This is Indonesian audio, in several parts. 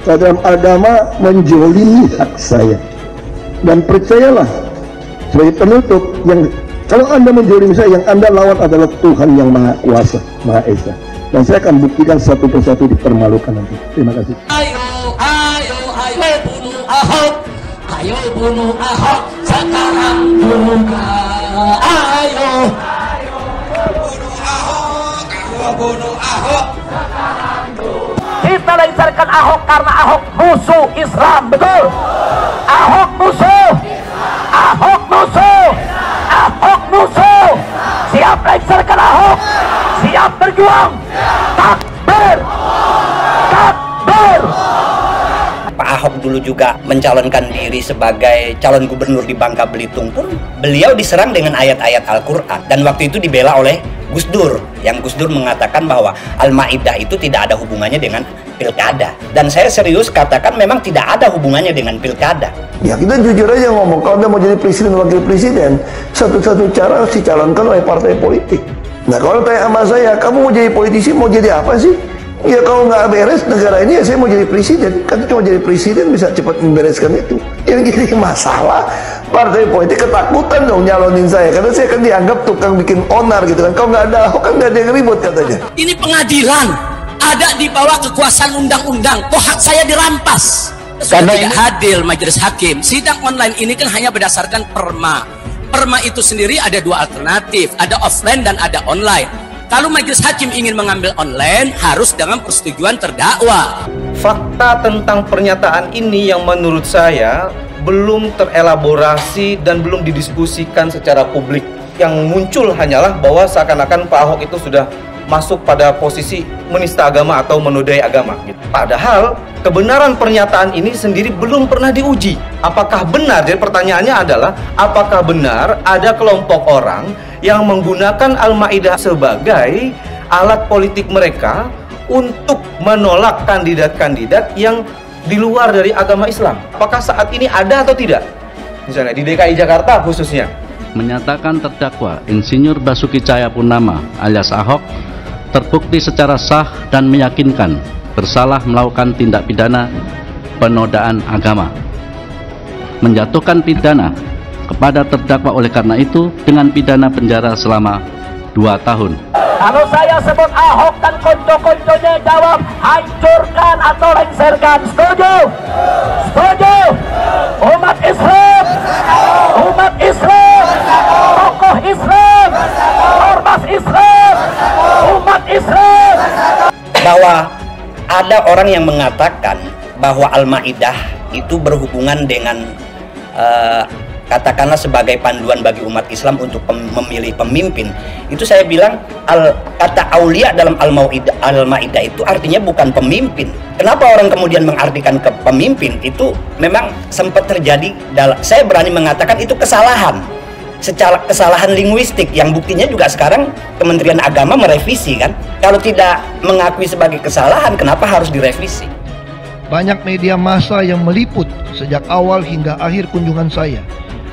dalam agama menjolimi hak saya. Dan percayalah, sebagai penutup, yang kalau Anda menjolimi saya, yang Anda lawan adalah Tuhan yang Maha Kuasa, Maha Esa. Dan saya akan buktikan satu persatu dipermalukan nanti. Terima kasih. Ayo bunuh Ahok, ayo bunuh Ahok sekarang juga. Ayo bunuh Ahok. Kita lengsarkan Ahok karena Ahok musuh Islam, betul? Ahok musuh, Ahok musuh, Ahok musuh. Siap lengsarkan Ahok, siap berjuang. Takbir, takbir. Pak Ahok dulu juga mencalonkan diri sebagai calon gubernur di Bangka Belitung pun beliau diserang dengan ayat-ayat Al-Quran, dan waktu itu dibela oleh Gus Dur, yang Gus Dur mengatakan bahwa Al-Maidah itu tidak ada hubungannya dengan pilkada. Dan saya serius katakan memang tidak ada hubungannya dengan pilkada. Ya kita jujur aja ngomong, kalau Anda mau jadi presiden, wakil presiden, satu-satu cara harus dicalonkan oleh partai politik. Nah kalau tanya sama saya, kamu mau jadi politisi, mau jadi apa sih? Ya kalau nggak beres negara ini, ya saya mau jadi presiden. Kan cuma jadi presiden bisa cepat membereskan itu. Yang jadi masalah, partai politik ketakutan dong nyalonin saya, karena saya kan dianggap tukang bikin onar gitu kan. Kalau nggak ada Ahok kan nggak ada yang ribut katanya. Ini pengadilan, ada di bawah kekuasaan undang-undang. Kok hak saya dirampas? Karena tidak adil majelis hakim. Sidang online ini kan hanya berdasarkan perma. Perma itu sendiri ada dua alternatif, ada offline dan ada online. Kalau majelis hakim ingin mengambil online, harus dengan persetujuan terdakwa. Fakta tentang pernyataan ini yang menurut saya belum terelaborasi dan belum didiskusikan secara publik. Yang muncul hanyalah bahwa seakan-akan Pak Ahok itu sudah masuk pada posisi menista agama atau menodai agama. Padahal kebenaran pernyataan ini sendiri belum pernah diuji. Apakah benar? Jadi pertanyaannya adalah, apakah benar ada kelompok orang yang menggunakan Al-Maidah sebagai alat politik mereka untuk menolak kandidat-kandidat yang di luar dari agama Islam? Apakah saat ini ada atau tidak? Misalnya di DKI Jakarta khususnya. Menyatakan terdakwa Insinyur Basuki Cahayapurnama alias Ahok terbukti secara sah dan meyakinkan bersalah melakukan tindak pidana penodaan agama, menjatuhkan pidana kepada terdakwa oleh karena itu dengan pidana penjara selama 2 tahun. Kalau saya sebut Ahok dan konco-konconya jawab hancurkan atau lengserkan. Setuju? Setuju? Umat Islam, umat Islam, tokoh Islam, ormas Islam, umat Islam. Bahwa ada orang yang mengatakan bahwa Al-Maidah itu berhubungan dengan katakanlah sebagai panduan bagi umat Islam untuk memilih pemimpin. Itu saya bilang kata aulia dalam Al-Maidah itu artinya bukan pemimpin. Kenapa orang kemudian mengartikan ke pemimpin? Itu memang sempat terjadi. Saya berani mengatakan itu kesalahan, secara kesalahan linguistik yang buktinya juga sekarang Kementerian Agama merevisi kan. Kalau tidak mengakui sebagai kesalahan, kenapa harus direvisi? Banyak media massa yang meliput sejak awal hingga akhir kunjungan saya,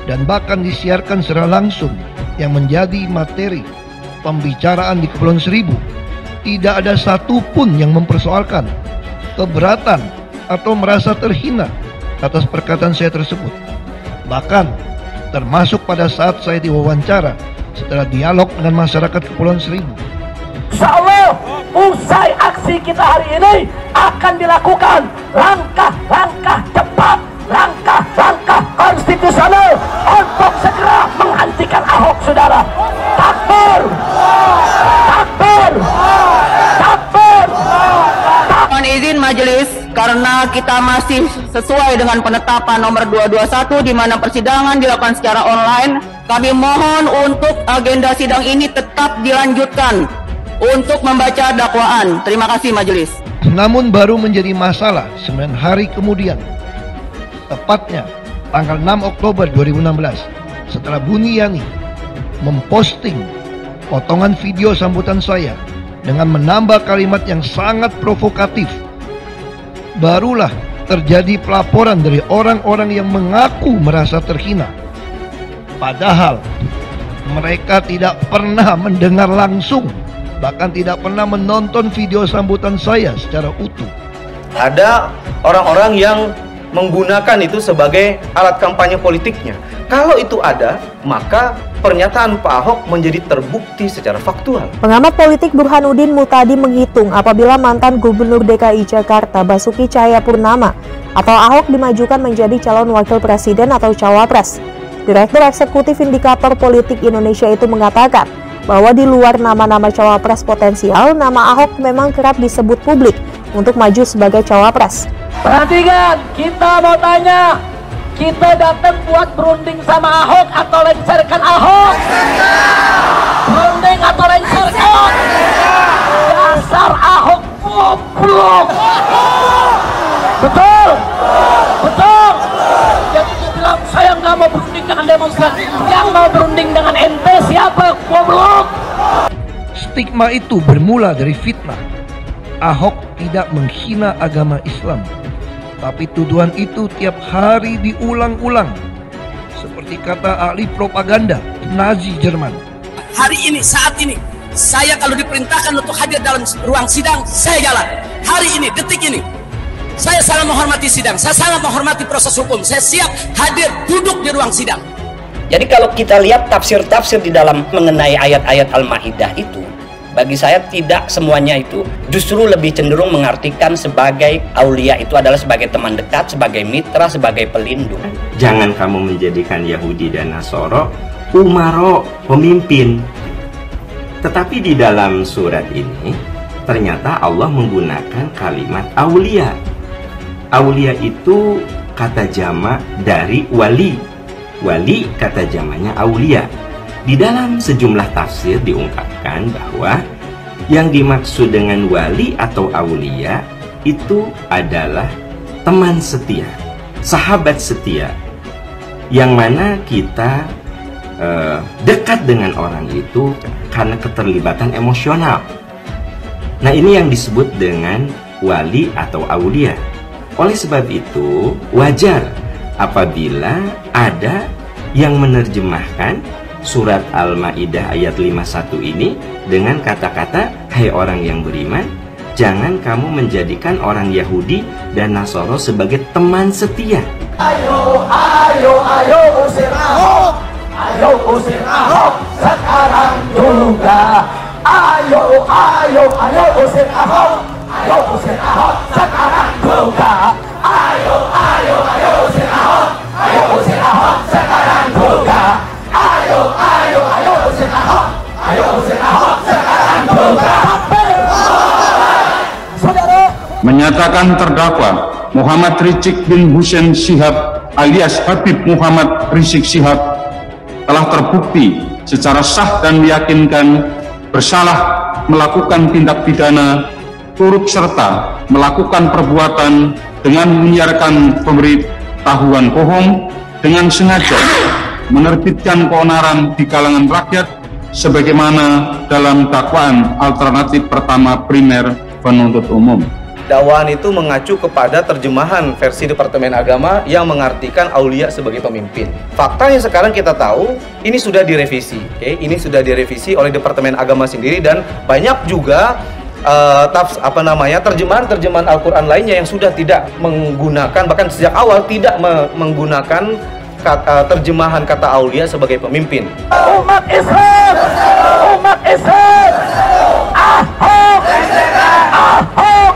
dan bahkan disiarkan secara langsung yang menjadi materi pembicaraan di Kepulauan Seribu. Tidak ada satupun yang mempersoalkan, keberatan, atau merasa terhina atas perkataan saya tersebut. Bahkan termasuk pada saat saya diwawancara setelah dialog dengan masyarakat Kepulauan Seribu. Insyaallah usai aksi kita hari ini akan dilakukan langkah-langkah cepat, langkah-langkah konstitusional untuk segera menghentikan Ahok, saudara. Takbir, takbir, takbir. Mohon izin majelis, karena kita masih sesuai dengan penetapan nomor 221 di mana persidangan dilakukan secara online, kami mohon untuk agenda sidang ini tetap dilanjutkan untuk membaca dakwaan. Terima kasih majelis. Namun baru menjadi masalah 9 hari kemudian, tepatnya tanggal 6 Oktober 2016, setelah Buniyani memposting potongan video sambutan saya dengan menambah kalimat yang sangat provokatif, barulah terjadi pelaporan dari orang-orang yang mengaku merasa terhina. Padahal mereka tidak pernah mendengar langsung, bahkan tidak pernah menonton video sambutan saya secara utuh. Ada orang-orang yang menggunakan itu sebagai alat kampanye politiknya. Kalau itu ada, maka pernyataan Pak Ahok menjadi terbukti secara faktual. Pengamat politik Burhanuddin Mutadi menghitung apabila mantan Gubernur DKI Jakarta Basuki Cahayapurnama atau Ahok dimajukan menjadi calon wakil presiden atau cawapres. Direktur Eksekutif Indikator Politik Indonesia itu mengatakan bahwa di luar nama-nama cawapres potensial, nama Ahok memang kerap disebut publik untuk maju sebagai cawapres. Perhatikan, kita mau tanya, kita datang buat berunding sama Ahok atau lengserkan Ahok? Berunding atau lengserkan? Dasar Ahok goblok. Betul? Betul? Jadi dia bilang saya nggak mau berunding dengan demonstran. Yang mau berunding dengan ente siapa? Goblok. Stigma itu bermula dari fitnah. Ahok tidak menghina agama Islam, tapi tuduhan itu tiap hari diulang-ulang. Seperti kata ahli propaganda Nazi Jerman. Hari ini, saat ini, saya kalau diperintahkan untuk hadir dalam ruang sidang, saya jalan. Hari ini, detik ini, saya sangat menghormati sidang, saya sangat menghormati proses hukum. Saya siap hadir, duduk di ruang sidang. Jadi kalau kita lihat tafsir-tafsir di dalam mengenai ayat-ayat Al-Maidah itu, bagi saya tidak semuanya itu justru lebih cenderung mengartikan sebagai aulia itu adalah sebagai teman dekat, sebagai mitra, sebagai pelindung. Jangan kamu menjadikan Yahudi dan Nasoro umaro, pemimpin. Tetapi di dalam surat ini ternyata Allah menggunakan kalimat aulia. Aulia itu kata jamak dari wali. Wali kata jamaknya aulia. Di dalam sejumlah tafsir diungkapkan bahwa yang dimaksud dengan wali atau aulia itu adalah teman setia, sahabat setia, yang mana kita dekat dengan orang itu karena keterlibatan emosional. Nah, ini yang disebut dengan wali atau aulia. Oleh sebab itu wajar apabila ada yang menerjemahkan surat Al-Maidah ayat 51 ini dengan kata-kata, hai orang yang beriman, jangan kamu menjadikan orang Yahudi dan Nasoro sebagai teman setia. Ayo, ayo, ayo usir Ahok. Ayo usir Ahok sekarang juga. Ayo, ayo, ayo usir Ahok. Ayo usir Ahok sekarang juga. Ayo, ayo, ayo usir Ahok. Ayo usir Ahok sekarang juga. Ayo, ayo, ayo usir Ahok. Ayo usir Ahok sekarang juga. Saudara, menyatakan terdakwa Muhammad Rizik bin Hussein Shihab alias Habib Muhammad Rizik Shihab telah terbukti secara sah dan meyakinkan bersalah melakukan tindak pidana turut serta melakukan perbuatan dengan menyiarkan pemberitahuan bohong dengan sengaja menerbitkan keonaran di kalangan rakyat sebagaimana dalam dakwaan alternatif pertama primer penuntut umum. Dakwaan itu mengacu kepada terjemahan versi Departemen Agama yang mengartikan aulia sebagai pemimpin. Faktanya sekarang kita tahu ini sudah direvisi, ini sudah direvisi oleh Departemen Agama sendiri dan banyak juga terjemahan Al-Quran lainnya yang sudah tidak menggunakan, bahkan sejak awal tidak menggunakan terjemahan kata aulia sebagai pemimpin. Umat Islam, umat Islam, Ahok, Ahok,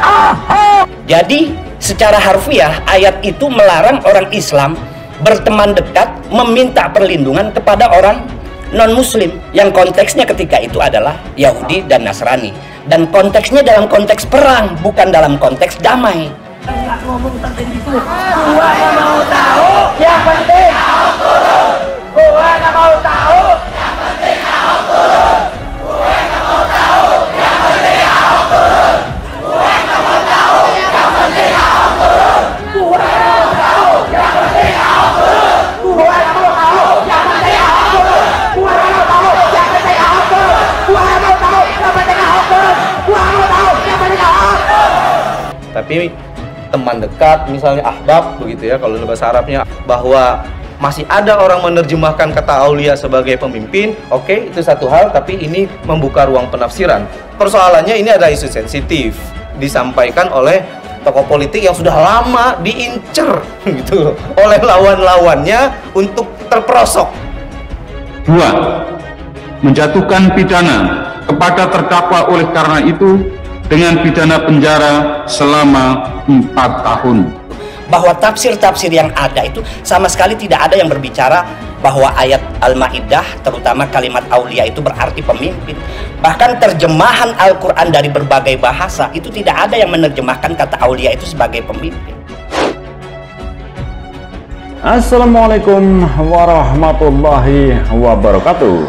Ahok. Jadi secara harfiah ayat itu melarang orang Islam berteman dekat meminta perlindungan kepada orang non-muslim yang konteksnya ketika itu adalah Yahudi dan Nasrani, dan konteksnya dalam konteks perang, bukan dalam konteks damai. Nggak ngomong tentang itu. Gua nggak mau tahu. Yang penting Ahok turun. Gua nggak mau tahu. Yang penting Ahok turun. Gua nggak mau tahu. Yang penting Ahok turun. Gua nggak mau tahu. Yang penting Ahok turun. Gua nggak mau tahu. Yang penting Ahok turun. Gua nggak mau tahu. Yang penting Ahok turun. Gua nggak mau tahu. Yang penting Ahok turun. Gua nggak mau tahu. Yang penting Ahok turun. Gua nggak mau tahu. Yang penting Ahok turun. Tapi teman dekat, misalnya ahbab begitu ya kalau bahasa Arabnya, bahwa masih ada orang menerjemahkan kata aulia sebagai pemimpin, oke, itu satu hal, tapi ini membuka ruang penafsiran. Persoalannya ini ada isu sensitif disampaikan oleh tokoh politik yang sudah lama diincer gitu oleh lawan-lawannya untuk terperosok. 2. Menjatuhkan pidana kepada terdakwa oleh karena itu dengan pidana penjara selama 4 tahun. Bahwa tafsir-tafsir yang ada itu sama sekali tidak ada yang berbicara bahwa ayat Al-Maidah, terutama kalimat aulia itu berarti pemimpin. Bahkan terjemahan Al-Quran dari berbagai bahasa itu tidak ada yang menerjemahkan kata aulia itu sebagai pemimpin. Assalamualaikum warahmatullahi wabarakatuh.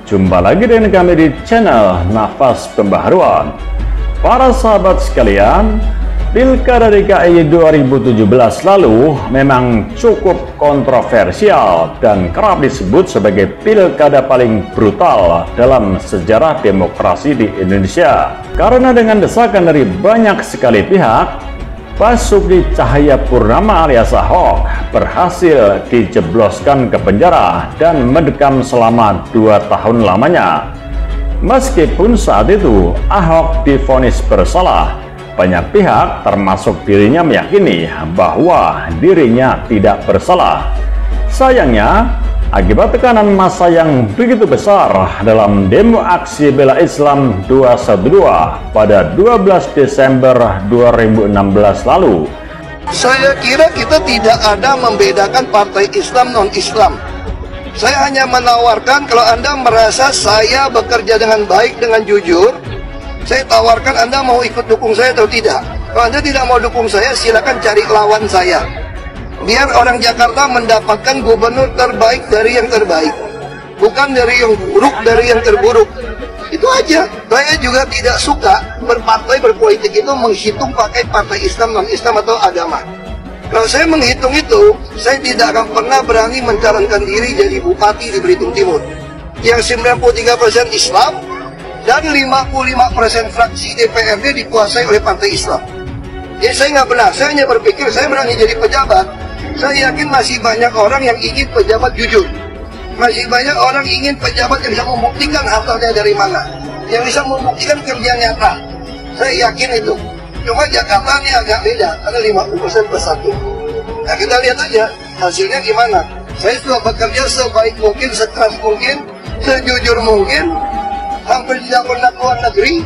Jumpa lagi dengan kami di channel Nafas Pembaharuan. Para sahabat sekalian, Pilkada DKI 2017 lalu memang cukup kontroversial dan kerap disebut sebagai pilkada paling brutal dalam sejarah demokrasi di Indonesia. Karena dengan desakan dari banyak sekali pihak, Basuki Cahayapurnama alias Ahok berhasil dijebloskan ke penjara dan mendekam selama 2 tahun lamanya. Meskipun saat itu Ahok divonis bersalah, banyak pihak termasuk dirinya meyakini bahwa dirinya tidak bersalah. Sayangnya, akibat tekanan massa yang begitu besar dalam demo aksi bela Islam 212 pada 12 Desember 2016 lalu, saya kira kita tidak ada membedakan partai Islam non-Islam. Saya hanya menawarkan kalau Anda merasa saya bekerja dengan baik, dengan jujur, saya tawarkan Anda mau ikut dukung saya atau tidak. Kalau Anda tidak mau dukung saya, silakan cari lawan saya. Biar orang Jakarta mendapatkan gubernur terbaik dari yang terbaik, bukan dari yang buruk dari yang terburuk. Itu aja. Saya juga tidak suka berpartai berpolitik itu menghitung pakai partai Islam, non-Islam atau agama. Kalau saya menghitung itu, saya tidak akan pernah berani mencalonkan diri jadi bupati di Belitung Timur yang 93% Islam dan 55% fraksi DPRD dikuasai oleh partai Islam. Jadi saya nggak benar, saya hanya berpikir saya berani jadi pejabat. Saya yakin masih banyak orang yang ingin pejabat jujur. Masih banyak orang ingin pejabat yang bisa membuktikan hartanya dari mana, yang bisa membuktikan kerja nyata. Saya yakin itu. Cuma Jakarta ini agak beda, karena 50% plus 1. Nah kita lihat aja hasilnya gimana. Saya sudah bekerja sebaik mungkin, sekeras mungkin, sejujur mungkin, hampir tidak pernah keluar negeri.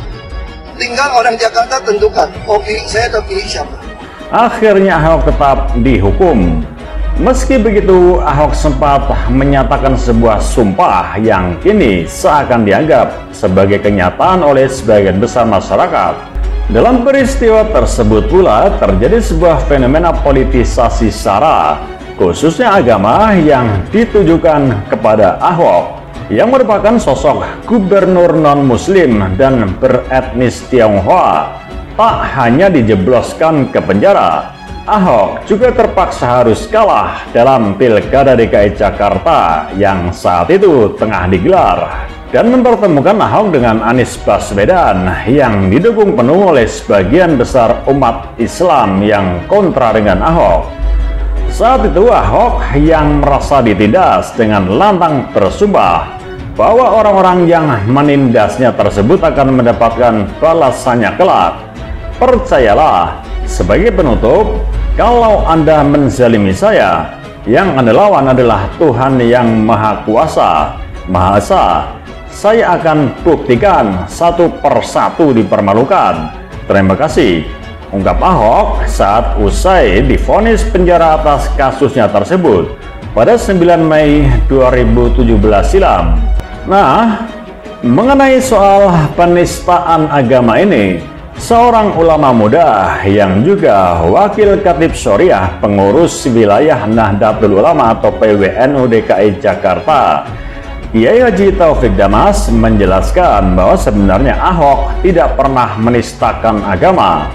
Tinggal orang Jakarta tentukan mau pilih saya atau pilih siapa. Akhirnya Ahok tetap dihukum. Meski begitu, Ahok sempat menyatakan sebuah sumpah yang kini seakan dianggap sebagai kenyataan oleh sebagian besar masyarakat. Dalam peristiwa tersebut pula terjadi sebuah fenomena politisasi SARA, khususnya agama yang ditujukan kepada Ahok, yang merupakan sosok gubernur non-muslim dan beretnis Tionghoa. Tak hanya dijebloskan ke penjara, Ahok juga terpaksa harus kalah dalam Pilkada DKI Jakarta yang saat itu tengah digelar dan mempertemukan Ahok dengan Anies Baswedan yang didukung penuh oleh sebagian besar umat Islam yang kontra dengan Ahok. Saat itu Ahok yang merasa ditindas dengan lantang bersumpah bahwa orang-orang yang menindasnya tersebut akan mendapatkan balasannya kelak. Percayalah, sebagai penutup, kalau Anda menzalimi saya, yang Anda lawan adalah Tuhan yang Maha Kuasa, Maha Esa. Saya akan buktikan satu persatu dipermalukan. Terima kasih, ungkap Ahok saat usai divonis penjara atas kasusnya tersebut pada 9 Mei 2017 silam. Nah, mengenai soal penistaan agama ini, seorang ulama muda yang juga wakil Khatib Syariah pengurus wilayah Nahdlatul Ulama atau PWNU DKI Jakarta, Kiai Haji Taufik Damas, menjelaskan bahwa sebenarnya Ahok tidak pernah menistakan agama.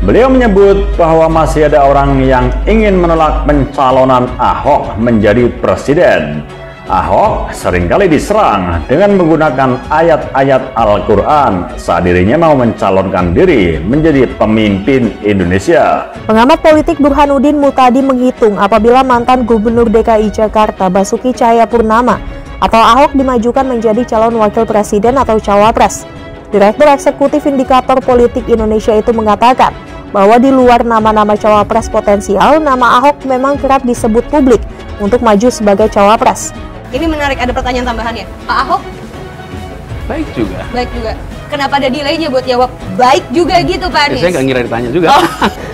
Beliau menyebut bahwa masih ada orang yang ingin menolak pencalonan Ahok menjadi presiden. Ahok seringkali diserang dengan menggunakan ayat-ayat Al-Quran saat dirinya mau mencalonkan diri menjadi pemimpin Indonesia. Pengamat politik Burhanuddin Muhtadi menghitung apabila mantan Gubernur DKI Jakarta Basuki Cahayapurnama atau Ahok dimajukan menjadi calon wakil presiden atau cawapres, Direktur Eksekutif Indikator Politik Indonesia itu mengatakan bahwa di luar nama-nama cawapres potensial, nama Ahok memang kerap disebut publik untuk maju sebagai cawapres. Ini menarik, ada pertanyaan tambahannya. Pak Ahok? Baik juga. Baik juga. Kenapa ada delaynya buat jawab baik juga gitu Pak Anies? Saya nggak ngira ditanya juga.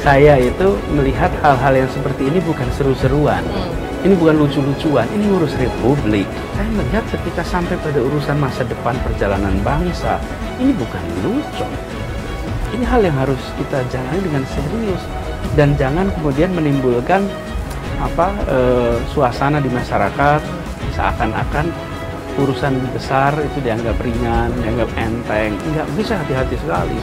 Saya itu melihat hal-hal yang seperti ini bukan seru-seruan. Ini bukan lucu-lucuan, ini ngurus republik. Saya melihat ketika sampai pada urusan masa depan perjalanan bangsa, ini bukan lucu. Ini hal yang harus kita jalani dengan serius. Dan jangan kemudian menimbulkan suasana di masyarakat seakan-akan urusan besar itu dianggap ringan, dianggap enteng. Enggak, bisa hati-hati sekali.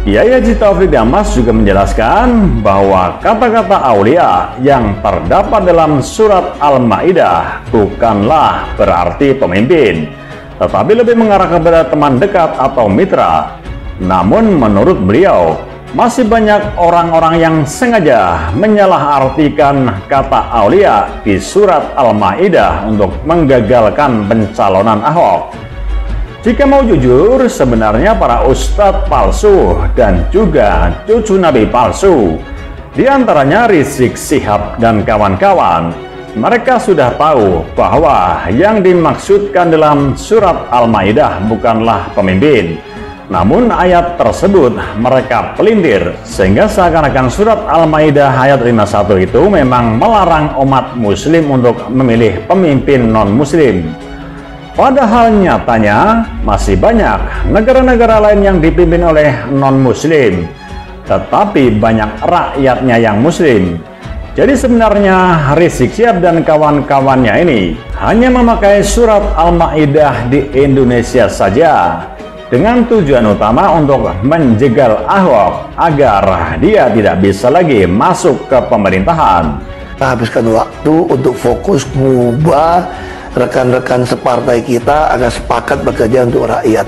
Kiai Haji Taufik Damas juga menjelaskan bahwa kata-kata aulia yang terdapat dalam surat Al-Maidah bukanlah berarti pemimpin, tetapi lebih mengarah kepada teman dekat atau mitra. Namun menurut beliau, masih banyak orang-orang yang sengaja menyalahartikan kata aulia di surat Al-Maidah untuk menggagalkan pencalonan Ahok. Jika mau jujur, sebenarnya para ustadz palsu dan juga cucu nabi palsu, diantaranya Rizik Syihab dan kawan-kawan, mereka sudah tahu bahwa yang dimaksudkan dalam surat Al-Maidah bukanlah pemimpin. Namun ayat tersebut mereka pelintir, sehingga seakan-akan surat Al-Maidah ayat 51 itu memang melarang umat muslim untuk memilih pemimpin non-muslim. Padahal nyatanya masih banyak negara-negara lain yang dipimpin oleh non-muslim, tetapi banyak rakyatnya yang muslim. Jadi sebenarnya Rizik Syihab dan kawan-kawannya ini hanya memakai surat Al-Maidah di Indonesia saja dengan tujuan utama untuk menjegal Ahok agar dia tidak bisa lagi masuk ke pemerintahan. Habiskan waktu untuk fokus mengubah rekan-rekan separtai kita agar sepakat bekerja untuk rakyat,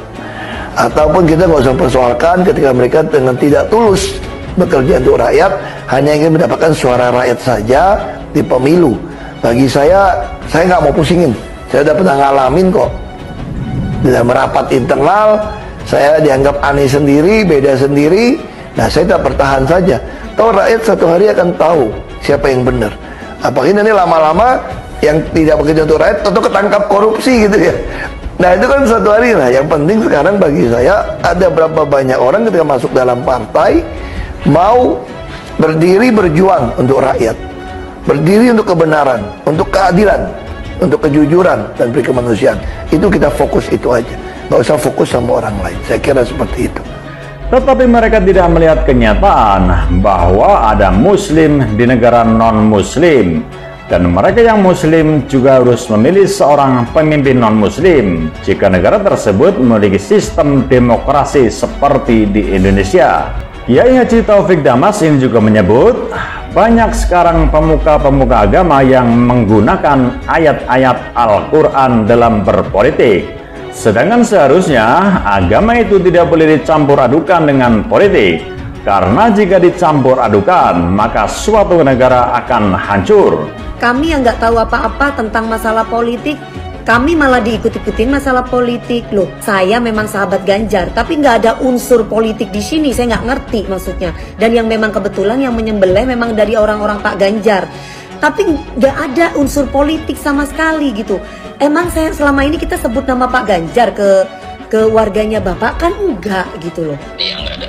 ataupun kita nggak usah persoalkan ketika mereka dengan tidak tulus bekerja untuk rakyat, hanya ingin mendapatkan suara rakyat saja di pemilu. Bagi saya nggak mau pusingin. Saya udah pernah ngalamin kok. Dalam rapat internal, saya dianggap aneh sendiri, beda sendiri. Nah, saya tak bertahan saja. Tahu rakyat satu hari akan tahu siapa yang benar. Apalagi nanti lama-lama yang tidak bekerja untuk rakyat tentu ketangkap korupsi gitu ya. Nah, itu kan satu hari. Nah, yang penting sekarang bagi saya ada berapa banyak orang ketika masuk dalam partai mau berdiri berjuang untuk rakyat, berdiri untuk kebenaran, untuk keadilan, untuk kejujuran dan kemanusiaan. Itu kita fokus itu aja, nggak usah fokus sama orang lain. Saya kira seperti itu. Tetapi mereka tidak melihat kenyataan bahwa ada muslim di negara non-muslim. Dan mereka yang muslim juga harus memilih seorang pemimpin non-muslim jika negara tersebut memiliki sistem demokrasi seperti di Indonesia. Kiai Haji Taufik Damas ini juga menyebut banyak sekarang pemuka-pemuka agama yang menggunakan ayat-ayat Al-Quran dalam berpolitik. Sedangkan seharusnya agama itu tidak boleh dicampur adukan dengan politik. Karena jika dicampur adukan, maka suatu negara akan hancur. Kami yang nggak tahu apa-apa tentang masalah politik, kami malah diikut-ikutin masalah politik. Loh, saya memang sahabat Ganjar, tapi nggak ada unsur politik di sini. Saya nggak ngerti maksudnya. Dan yang memang kebetulan yang menyembelih memang dari orang-orang Pak Ganjar. Tapi nggak ada unsur politik sama sekali gitu. Emang saya selama ini kita sebut nama Pak Ganjar ke warganya Bapak kan enggak gitu loh.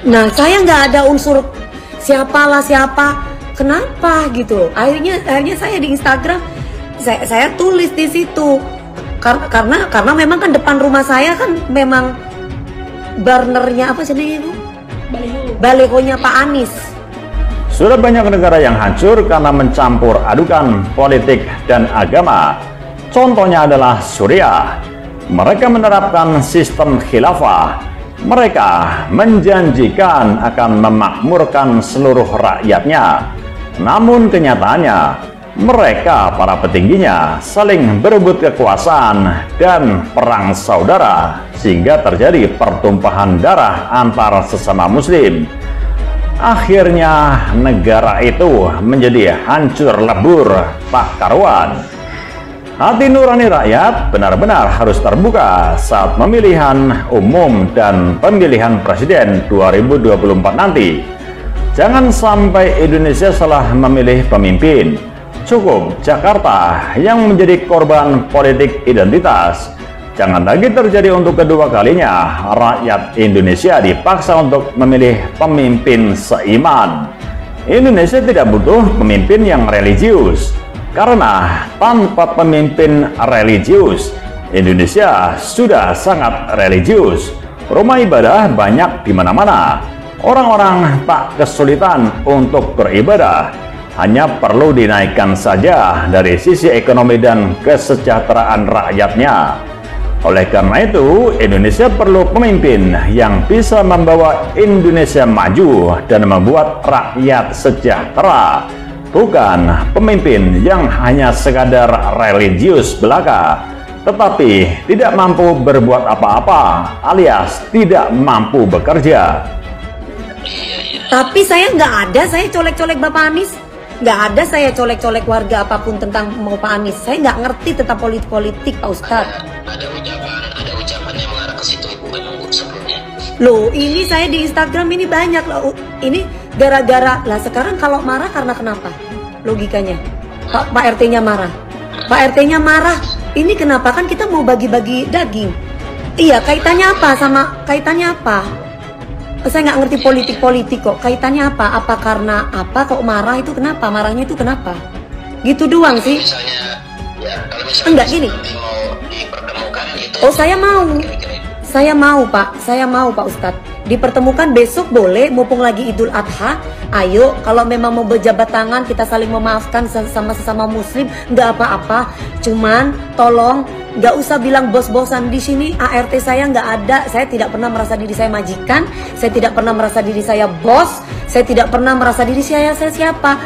Nah, saya nggak ada unsur siapalah siapa. Kenapa gitu? Akhirnya saya di Instagram saya tulis di situ karena memang kan depan rumah saya kan memang burnernya apa sih itu? Balihonya Pak Anies. Sudah banyak negara yang hancur karena mencampur adukan politik dan agama. Contohnya adalah Suriah. Mereka menerapkan sistem khilafah. Mereka menjanjikan akan memakmurkan seluruh rakyatnya. Namun kenyataannya, mereka para petingginya saling berebut kekuasaan dan perang saudara sehingga terjadi pertumpahan darah antar sesama muslim. Akhirnya negara itu menjadi hancur lebur tak karuan. Hati nurani rakyat benar-benar harus terbuka saat pemilihan umum dan pemilihan presiden 2024 nanti. Jangan sampai Indonesia salah memilih pemimpin. Cukup Jakarta yang menjadi korban politik identitas. Jangan lagi terjadi untuk kedua kalinya rakyat Indonesia dipaksa untuk memilih pemimpin seiman. Indonesia tidak butuh pemimpin yang religius. Karena tanpa pemimpin religius, Indonesia sudah sangat religius. Rumah ibadah banyak di mana-mana. Orang-orang tak kesulitan untuk beribadah. Hanya perlu dinaikkan saja dari sisi ekonomi dan kesejahteraan rakyatnya. Oleh karena itu, Indonesia perlu pemimpin yang bisa membawa Indonesia maju dan membuat rakyat sejahtera. Bukan pemimpin yang hanya sekadar religius belaka, tetapi tidak mampu berbuat apa-apa alias tidak mampu bekerja. Tapi saya nggak ada saya colek-colek Bapak Anies. Nggak ada saya colek-colek warga apapun tentang mau Pak Anies. Saya nggak ngerti tentang politik Pak Ustadz. Ada ucapan yang mengarah ke situ Ibu memang sebelumnya. Loh, ini saya di Instagram ini banyak loh. Ini gara-gara lah sekarang kalau marah karena kenapa? Logikanya. Pak RT-nya marah. Pak RT-nya marah. Ini kenapa? Kan kita mau bagi-bagi daging. Iya, kaitannya apa sama kaitannya apa? Saya nggak ngerti politik kok. Kaitannya apa? Apa karena apa kok marah itu kenapa? Marahnya itu kenapa? Gitu doang sih. Enggak gini. Oh, saya mau. Saya mau Pak. Saya mau Pak Ustadz. Dipertemukan besok boleh, mumpung lagi Idul Adha. Ayo, kalau memang mau berjabat tangan, kita saling memaafkan sesama muslim, nggak apa-apa. Cuman tolong nggak usah bilang bos-bosan di sini. ART saya nggak ada. Saya tidak pernah merasa diri saya majikan. Saya tidak pernah merasa diri saya bos. Saya tidak pernah merasa diri saya siapa.